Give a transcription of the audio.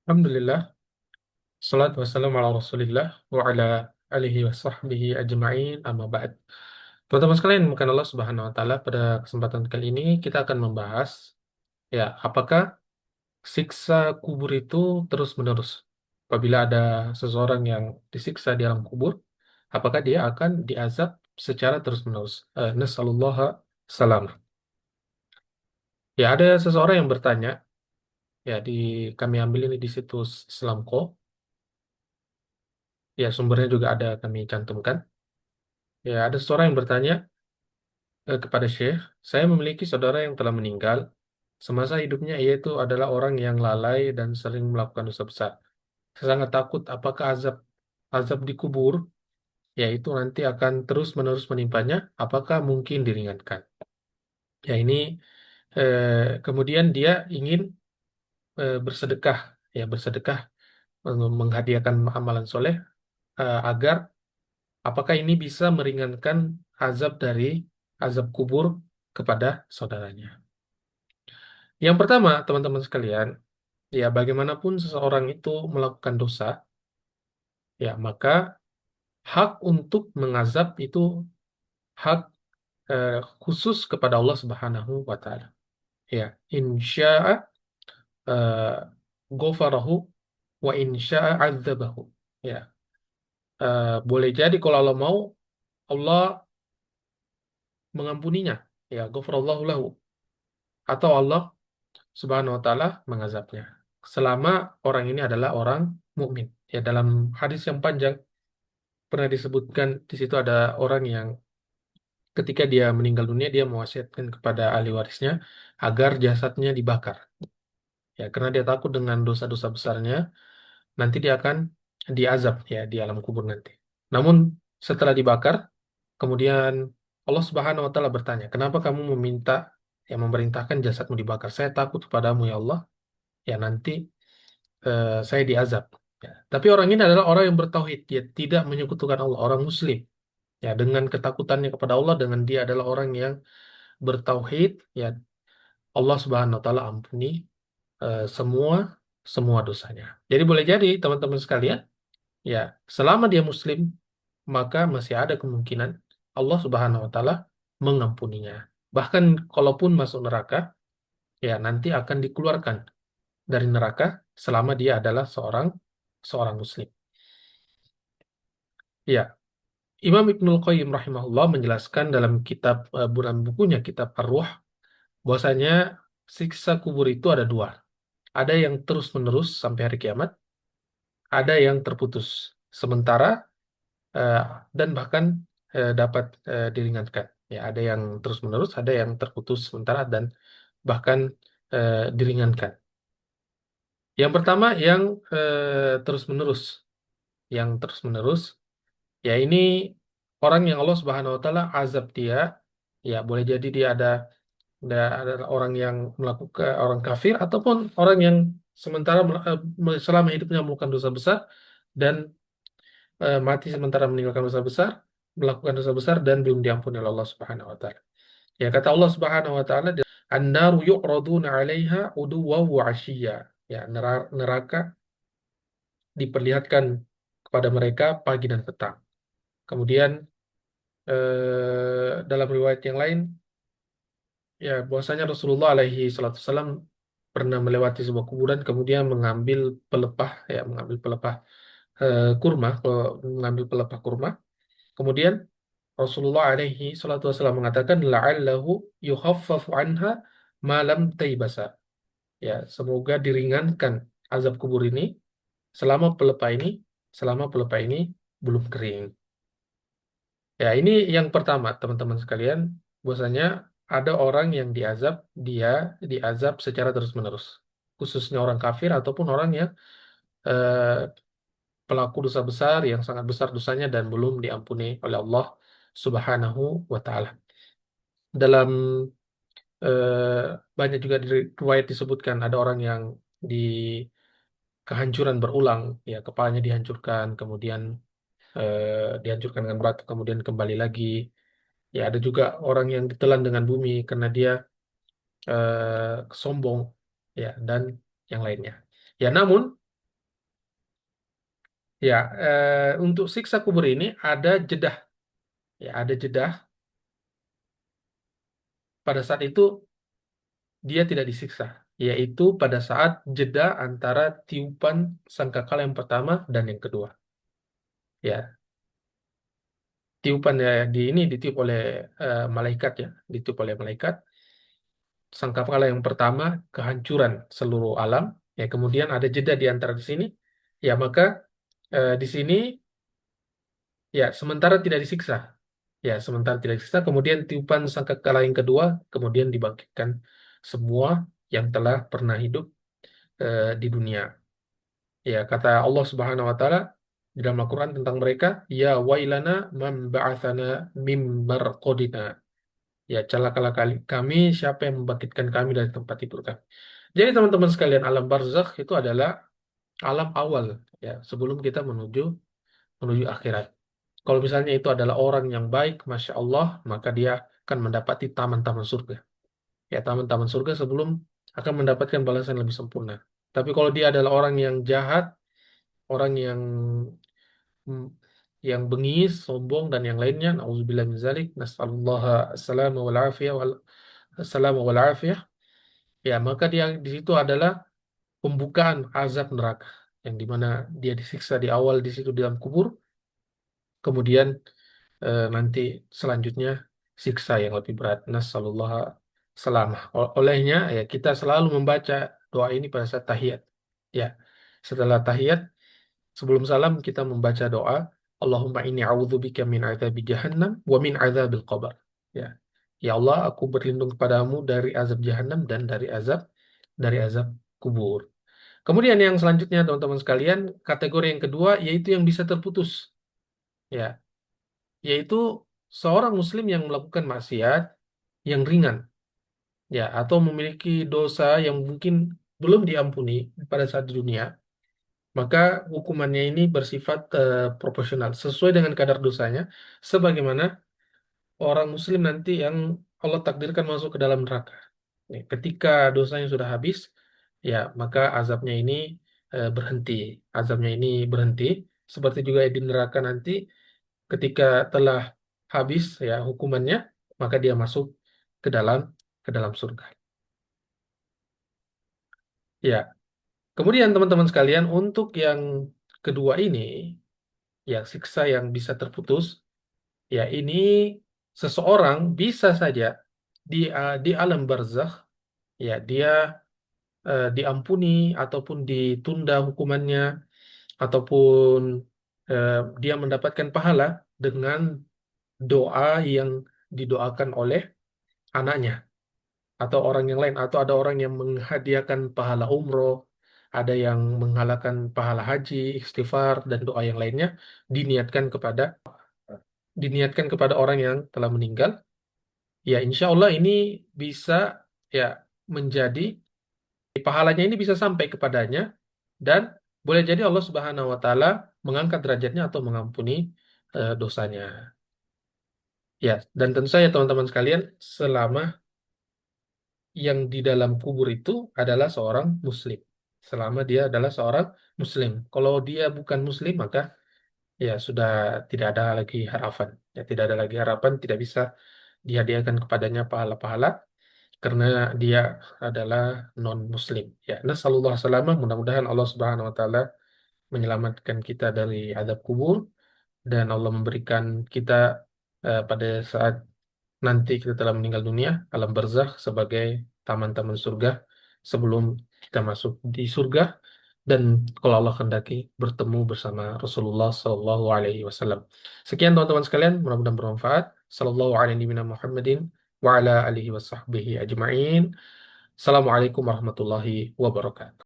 Alhamdulillah, salatu wassalamu ala rasulillah wa ala alihi wa sahbihi ajma'in amma ba'd. Teman-teman sekalian, bukan Allah Subhanahu wa Ta'ala, pada kesempatan kali ini kita akan membahas, ya, apakah siksa kubur itu terus-menerus? Apabila ada seseorang yang disiksa di alam kubur, apakah dia akan diazab secara terus-menerus? Nasallallahu salam. Ya, ada seseorang yang bertanya, ya, kami ambil ini di situs Islamko, ya, sumbernya juga ada kami cantumkan. Ya, ada seseorang yang bertanya kepada Syekh, saya memiliki saudara yang telah meninggal. Semasa hidupnya ia itu adalah orang yang lalai dan sering melakukan dosa besar. Saya sangat takut apakah azab azab di kubur, yaitu nanti akan terus-menerus menimpanya, apakah mungkin diringankan. Ya ini kemudian dia ingin bersedekah, ya bersedekah menghadiahkan amalan soleh agar apakah ini bisa meringankan azab dari azab kubur kepada saudaranya. Yang pertama, teman-teman sekalian, ya bagaimanapun seseorang itu melakukan dosa, ya maka hak untuk mengazab itu hak khusus kepada Allah Subhanahu wa taala. Ya, insya'a eh, ghafarahu wa insya'a adzabahu. Ya, boleh jadi kalau Allah mau, Allah mengampuninya. Ya, ghafarallahu lahu, atau Allah Subhanahu wa taala mengazabnya. Selama orang ini adalah orang mukmin. Ya, dalam hadis yang panjang pernah disebutkan di situ ada orang yang ketika dia meninggal dunia dia mewasiatkan kepada ahli warisnya agar jasadnya dibakar. Ya, karena dia takut dengan dosa-dosa besarnya nanti dia akan diazab ya di alam kubur nanti. Namun setelah dibakar, kemudian Allah Subhanahu wa taala bertanya, "Kenapa kamu meminta yang memerintahkan jasadmu dibakar? Saya takut kepadamu ya Allah, ya nanti saya diazab." Ya. Tapi orang ini adalah orang yang bertauhid, dia tidak menyekutukan Allah, orang Muslim. Ya, dengan ketakutannya kepada Allah, dengan dia adalah orang yang bertauhid, ya Allah Subhanahu wa taala ampuni semua semua dosanya. Jadi boleh jadi teman-teman sekalian, ya selama dia muslim, maka masih ada kemungkinan Allah Subhanahu wa taala mengampuninya. Bahkan kalaupun masuk neraka, ya nanti akan dikeluarkan dari neraka selama dia adalah seorang seorang muslim. Ya, Imam Ibnul Qayyim rahimahullah menjelaskan dalam dalam bukunya kitab Ar-Ruh bahwasanya siksa kubur itu ada dua. Ada yang terus-menerus sampai hari kiamat, ada yang terputus sementara eh, dan bahkan dapat diringankan. Ya, ada yang terus-menerus, ada yang terputus sementara dan bahkan diringankan. Yang pertama yang terus-menerus, yang terus-menerus, ya ini orang yang Allah Subhanahu wa taala azab dia, ya boleh jadi dia ada orang yang melakukan orang kafir ataupun orang yang sementara selama hidupnya melakukan dosa besar dan mati sementara meninggalkan dosa besar, melakukan dosa besar dan belum diampuni oleh Allah Subhanahu wa taala. Ya kata Allah Subhanahu wa taala, "An-naru yu'raduna 'alaiha uduwwan wa 'ashiyya." Ya, neraka diperlihatkan kepada mereka pagi dan petang. Kemudian dalam riwayat yang lain, ya bahwasanya Rasulullah alaihi salatu wasallam pernah melewati sebuah kuburan kemudian mengambil pelepah kurma, mengambil pelepah kurma. Kemudian Rasulullah alaihi salatu wasallam mengatakan la'allahu yukhaffafu anha ma lam taibasa. Ya, semoga diringankan azab kubur ini selama pelepah ini selama pelepah ini belum kering. Ya, ini yang pertama, teman-teman sekalian, bahwasanya ada orang yang dia diazab secara terus-menerus. Khususnya orang kafir ataupun orang yang eh, pelaku dosa besar yang sangat besar dosanya dan belum diampuni oleh Allah Subhanahu wa taala. Dalam eh, banyak juga di riwayat disebutkan ada orang yang di kehancuran berulang, ya kepalanya dihancurkan, kemudian dihancurkan dengan batu, kemudian kembali lagi. Ya, ada juga orang yang ditelan dengan bumi karena dia sombong, ya, dan yang lainnya. Ya, namun Ya, untuk siksa kubur ini ada jedah. Ya, ada jedah. Pada saat itu dia tidak disiksa, yaitu pada saat jeda antara tiupan sangkakala yang pertama dan yang kedua. Ya, tiupan ya di ini ditiup oleh malaikat ya, ditiup oleh malaikat. Sangkakala yang pertama kehancuran seluruh alam. Ya, kemudian ada jeda di antara di sini. Ya, maka di sini ya sementara tidak disiksa. Ya, sementara tidak disiksa. Kemudian tiupan sangkakala yang kedua, kemudian dibangkitkan semua yang telah pernah hidup di dunia. Ya, kata Allah Subhanahu wa taala di dalam Al-Qur'an tentang mereka, ya wailana man ba'atsana mim marqadina. Ya, celakalah kali kami siapa yang membangkitkan kami dari tempat tidur kami. Jadi teman-teman sekalian, alam barzakh itu adalah alam awal ya, sebelum kita menuju menuju akhirat. Kalau misalnya itu adalah orang yang baik, Masya Allah, maka dia akan mendapati taman-taman surga. Ya, taman-taman surga sebelum akan mendapatkan balasan yang lebih sempurna. Tapi kalau dia adalah orang yang jahat, orang mm, yang bengis, sombong dan yang lainnya, nauzubillah min zalik, nasallallahu assalamu wal afiyah wal assalamu wal afiyah. Ya, maka dia di situ adalah pembukaan azab neraka yang dimana dia disiksa di awal di situ di dalam kubur, kemudian nanti selanjutnya siksa yang lebih berat. Nasallallahu salamah. Olehnya ya kita selalu membaca doa ini pada saat tahiyat. Ya, setelah tahiyat sebelum salam kita membaca doa Allahumma inni a'udzubika min adzabi jahannam wa min adzabil qabr. Ya. Ya Allah, aku berlindung kepadamu dari azab jahannam dan dari azab kubur. Kemudian yang selanjutnya teman-teman sekalian, kategori yang kedua yaitu yang bisa terputus. Ya, yaitu seorang muslim yang melakukan maksiat yang ringan, ya, atau memiliki dosa yang mungkin belum diampuni pada saat di dunia, maka hukumannya ini bersifat proporsional sesuai dengan kadar dosanya, sebagaimana orang muslim nanti yang Allah takdirkan masuk ke dalam neraka. Ya, ketika dosanya sudah habis, ya maka azabnya ini berhenti, azabnya ini berhenti. Seperti juga di neraka nanti, ketika telah habis ya hukumannya, maka dia masuk ke dalam surga. Ya, kemudian teman-teman sekalian, untuk yang kedua ini, ya siksa yang bisa terputus, ya ini seseorang bisa saja di alam barzakh, ya dia diampuni ataupun ditunda hukumannya ataupun eh, dia mendapatkan pahala dengan doa yang didoakan oleh anaknya atau orang yang lain, atau ada orang yang menghadiahkan pahala umroh, ada yang menghalalkan pahala haji, istighfar dan doa yang lainnya diniatkan kepada orang yang telah meninggal. Ya, insya Allah ini bisa ya menjadi pahalanya ini bisa sampai kepadanya dan boleh jadi Allah Subhanahu wa taala mengangkat derajatnya atau mengampuni dosanya. Ya, dan tentu saja teman-teman sekalian, selama yang di dalam kubur itu adalah seorang muslim. Selama dia adalah seorang muslim. Kalau dia bukan muslim, maka ya sudah tidak ada lagi harapan. Ya, tidak ada lagi harapan, tidak bisa dihadiahkan kepadanya pahala-pahala karena dia adalah non-muslim. Ya, nasallallahu salamah, mudah-mudahan Allah Subhanahu wa taala menyelamatkan kita dari azab kubur dan Allah memberikan kita pada saat nanti kita telah meninggal dunia, alam barzakh sebagai taman-taman surga sebelum kita masuk di surga dan kalau Allah kehendaki bertemu bersama Rasulullah Sallallahu Alaihi Wasallam. Sekian teman-teman sekalian, mudah-mudahan bermanfaat. Sallallahu alaihi Muhammadin wa ala alihi wa sahbihi ajma'in. Assalamualaikum warahmatullahi wabarakatuh.